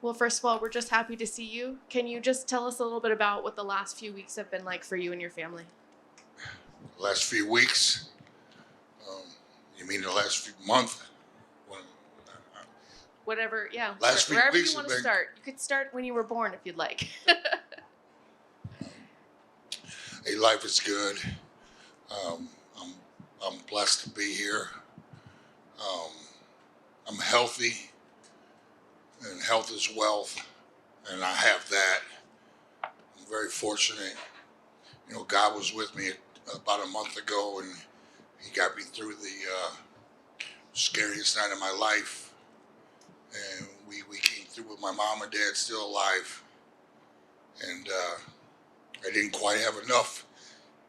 Well, first of all, we're just happy to see you. Can you just tell us a little bit about what the last few weeks have been like for you and your family? Last few weeks, um, you mean the last few month? When, Whatever, yeah, last few wherever you weeks have want to been. start. You could start when you were born if you'd like. Hey, life is good. Um, I'm I'm blessed to be here. Um, I'm healthy, and health is wealth, and I have that. I'm very fortunate. God was with me about a month ago, and He got me through the scariest night of my life. And we came through with my mom and dad still alive, and I didn't quite have enough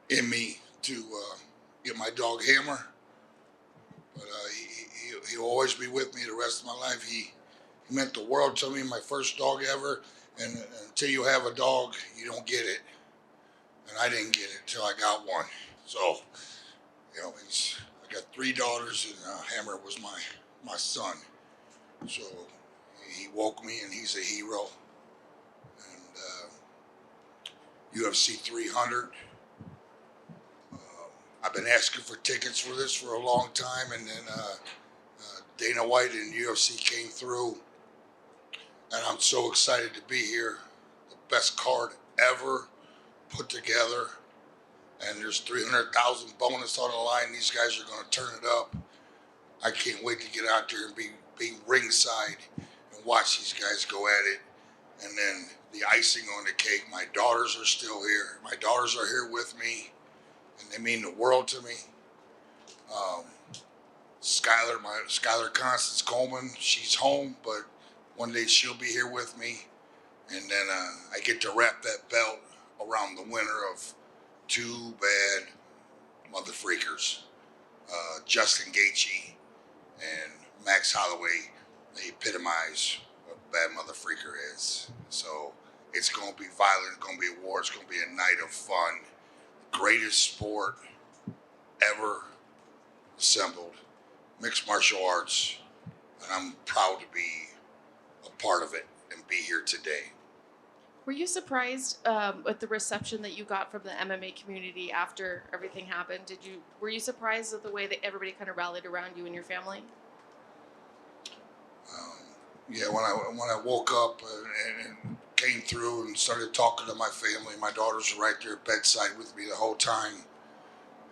in me to get my dog Hammer, but he'll always be with me the rest of my life. He meant the world to me, my first dog ever, and until you have a dog, you don't get it. And I didn't get it until I got one. So, I got three daughters, and Hammer was my son. So he woke me, and he's a hero. And UFC 300. I've been asking for tickets for this for a long time, and then Dana White and UFC came through, and I'm so excited to be here. The best card ever put together, and there's 300,000 bonus on the line. These guys are going to turn it up. I can't wait to get out there and be ringside and watch these guys go at it. And then the icing on the cake, my daughters are still here. My daughters are here with me, and they mean the world to me. Um, Skylar Constance Coleman, she's home, but one day she'll be here with me. And then I get to wrap that belt around the winner of two bad mother freakers, Justin Gaethje and Max Holloway. They epitomize what a bad mother freaker is. So it's going to be violent. It's going to be a war. It's going to be a night of fun. Greatest sport ever assembled, mixed martial arts, and I'm proud to be a part of it and be here today. Were you surprised with the reception that you got from the MMA community after everything happened? Were you surprised at the way that everybody kind of rallied around you and your family? Um, yeah, when I woke up and came through and started talking to my family, my daughters were right there bedside with me the whole time.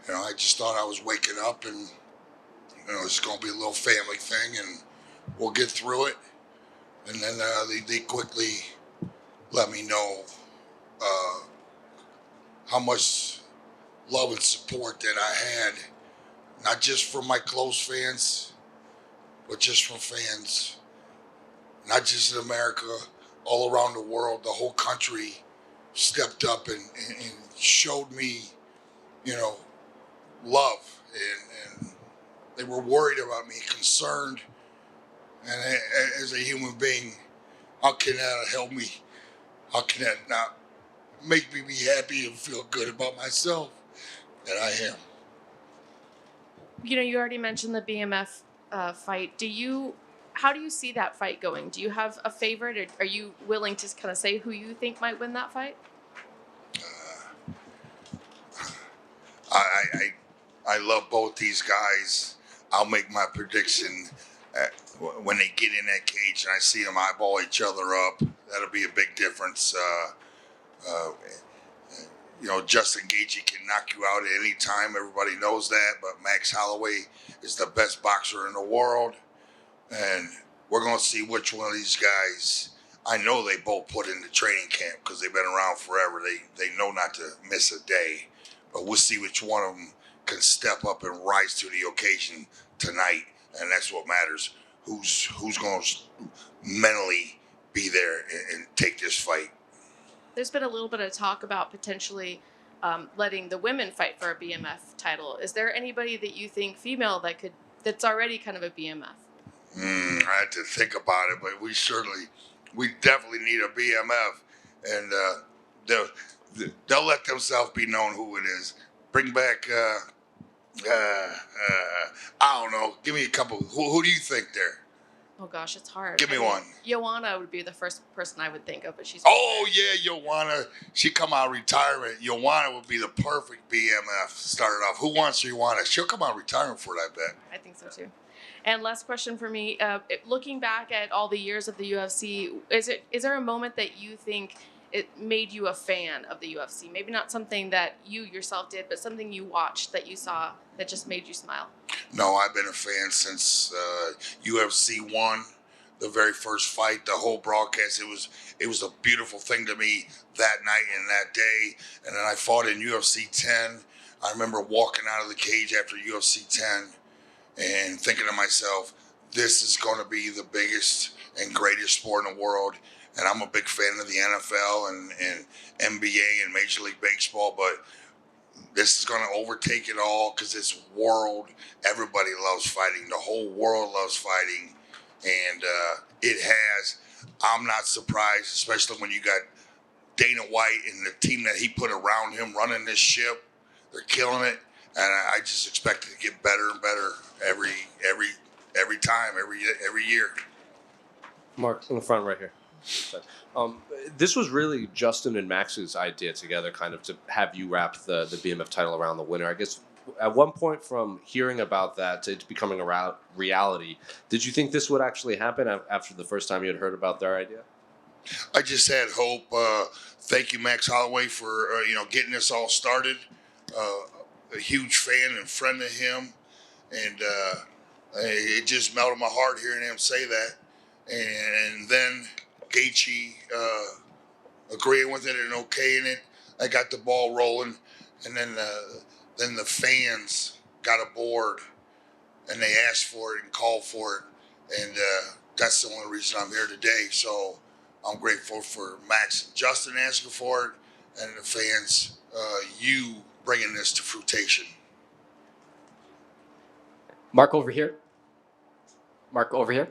I just thought I was waking up, and it's going to be a little family thing, and we'll get through it. And then they quickly let me know uh, how much love and support that I had, not just from my close fans, but just from fans, not just in America, all around the world. The whole country stepped up and showed me, you know, love, and they were worried about me, concerned. And as a human being, how can that help me? How can that not make me be happy and feel good about myself that I am? You already mentioned the BMF fight. How do you see that fight going? Do you have a favorite, or are you willing to kind of say who you think might win that fight? Uh, I love both these guys. I'll make my prediction when they get in that cage and I see them eyeball each other up. That'll be a big difference. Uh, Justin Gaethje can knock you out at any time. Everybody knows that. But Max Holloway is the best boxer in the world, and we're gonna see which one of these guys. I know they both put in the training camp because they've been around forever. They know not to miss a day, but we'll see which one of them can step up and rise to the occasion tonight, and that's what matters. Who's going to mentally be there and take this fight? There's been a little bit of talk about potentially letting the women fight for a BMF title. Is there anybody that you think female that's already kind of a BMF? I had to think about it, but we definitely need a BMF, and they'll let themselves be known who it is. Bring back, I don't know. Give me a couple. Who do you think there? Oh gosh, it's hard. Give me one. Joanna would be the first person I would think of, but she's. Oh yeah, Joanna. She come out of retirement. Joanna would be the perfect BMF. Started off. Who wants Joanna? She'll come out of retirement for it, I bet. I think so too. And last question for me: looking back at all the years of the UFC, is there a moment that you think it made you a fan of the UFC? Maybe not something that you yourself did, but something you watched that you saw that just made you smile. No, I've been a fan since UFC 1, the very first fight, the whole broadcast. It was a beautiful thing to me that night and that day. And then I fought in UFC 10. I remember walking out of the cage after UFC 10 and thinking to myself, this is going to be the biggest and greatest sport in the world. And I'm a big fan of the NFL and NBA and Major League Baseball, but this is going to overtake it all because it's world. Everybody loves fighting. The whole world loves fighting. And it has. I'm not surprised, especially when you got Dana White and the team that he put around him running this ship. They're killing it. And I just expect it to get better and better every time, every year. Mark, in the front right here. This was really Justin and Max's idea together, kind of to have you wrap the BMF title around the winner. I guess at one point from hearing about that to it becoming a reality, did you think this would actually happen after the first time you had heard about their idea? I just had hope. Thank you, Max Holloway, for getting this all started. A huge fan and friend of him, and it just melted my heart hearing him say that. And then Gaethje agreeing with it and okaying it. I got the ball rolling, and then the fans got aboard, and they asked for it and called for it, and that's the only reason I'm here today. So I'm grateful for Max and Justin asking for it, and the fans, you bringing this to fruition. Mark over here. Mark over here.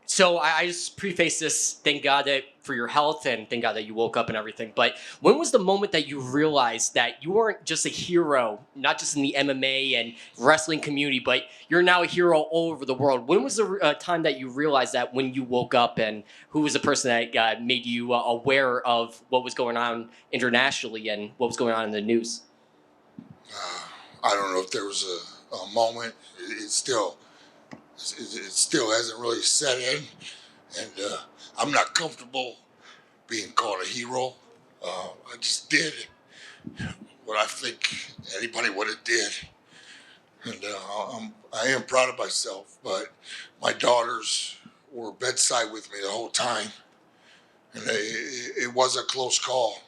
So I just preface this, thank God that for your health and thank God that you woke up and everything. But when was the moment that you realized that you weren't just a hero, not just in the MMA and wrestling community, but you're now a hero all over the world? When was the time that you realized that when you woke up, and who was the person that made you aware of what was going on internationally and what was going on in the news? I don't know if there was a moment. It still hasn't really set in, and I'm not comfortable being called a hero. I just did what I think anybody would have did, and I am proud of myself. But my daughters were bedside with me the whole time, and it was a close call.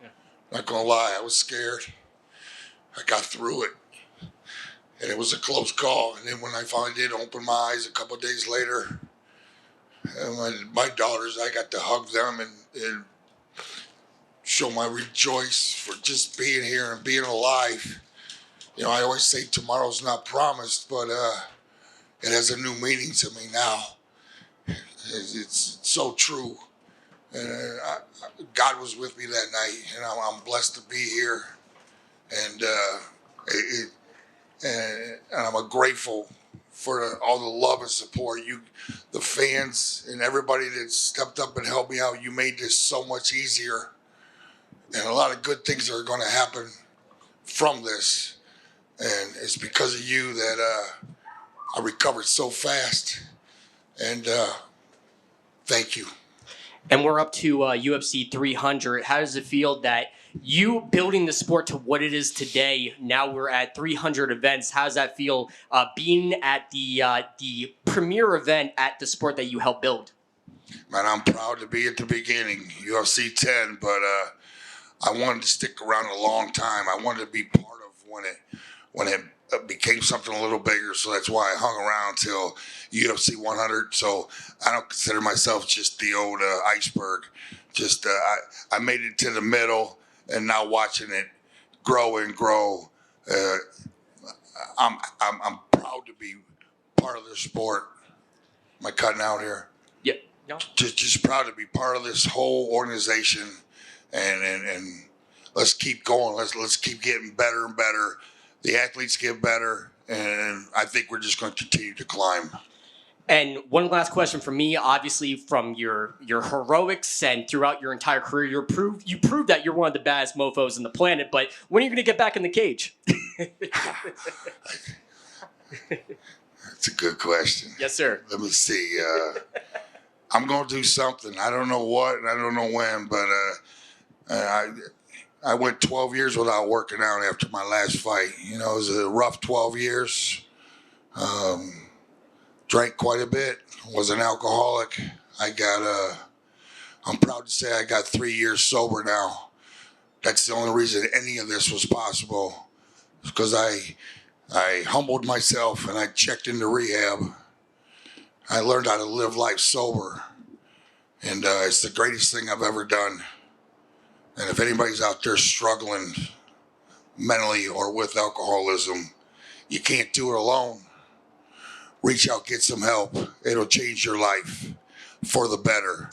Yeah. Not gonna lie, I was scared. I got through it. And it was a close call. And then when I finally did open my eyes a couple of days later, and my daughters, I got to hug them and show my rejoice for just being here and being alive. You know, I always say tomorrow's not promised, but it has a new meaning to me now. It's so true. And God was with me that night, and I'm blessed to be here. And and I'm grateful for all the love and support. The fans and everybody that stepped up and helped me out. You made this so much easier, and a lot of good things are going to happen from this. And it's because of you that I recovered so fast. And thank you. And we're up to UFC 300. How does it feel that you building the sport to what it is today? Now we're at 300 events. How does that feel being at the premier event at the sport that you helped build? Man, I'm proud to be at the beginning, UFC 10, but I wanted to stick around a long time. I wanted to be part of when it became something a little bigger, so that's why I hung around till UFC 100. So I don't consider myself just the old iceberg. Just I made it to the middle, and now watching it grow and grow, I'm proud to be part of this sport. Am I cutting out here? Yep. No. Just proud to be part of this whole organization, and let's keep going. Let's keep getting better and better. The athletes get better, and I think we're just going to continue to climb. And one last question from me. Obviously, from your heroics and throughout your entire career, you proved that you're one of the baddest mofo's in the planet. But when are you going to get back in the cage? That's a good question. Yes, sir. Let me see. I'm going to do something. I don't know what and I don't know when, but I went 12 years without working out after my last fight. You know, it was a rough 12 years. Drank quite a bit. Was an alcoholic. I'm proud to say I got 3 years sober now. That's the only reason any of this was possible, because I humbled myself and I checked into rehab. I learned how to live life sober, and it's the greatest thing I've ever done. And if anybody's out there struggling mentally or with alcoholism, you can't do it alone. Reach out, get some help. It'll change your life for the better.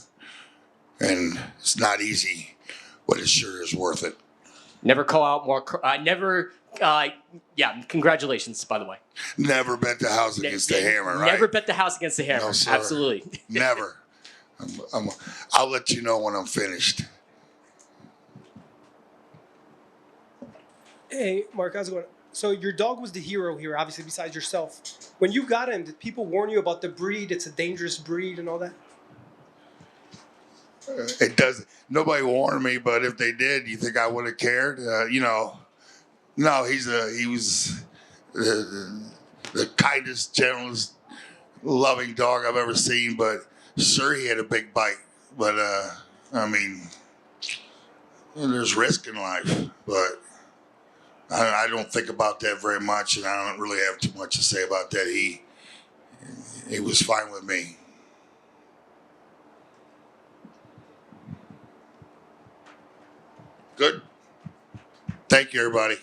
And it's not easy, but it sure is worth it. Never call out more. Yeah, congratulations, by the way. Never bet the house against the hammer, right? Never bet the house against the hammer. No, sir. Absolutely. Never. I'll let you know when I'm finished. Hey, Mark, how's it going? So your dog was the hero here, obviously, besides yourself. When you got him, did people warn you about the breed? It's a dangerous breed and all that? It doesn't. Nobody warned me, but if they did, you think I would have cared? No. He was the kindest, gentlest, loving dog I've ever seen. But sure, he had a big bite. But there's risk in life. But I don't think about that very much, and I don't really have too much to say about that. He was fine with me. Good. Thank you, everybody.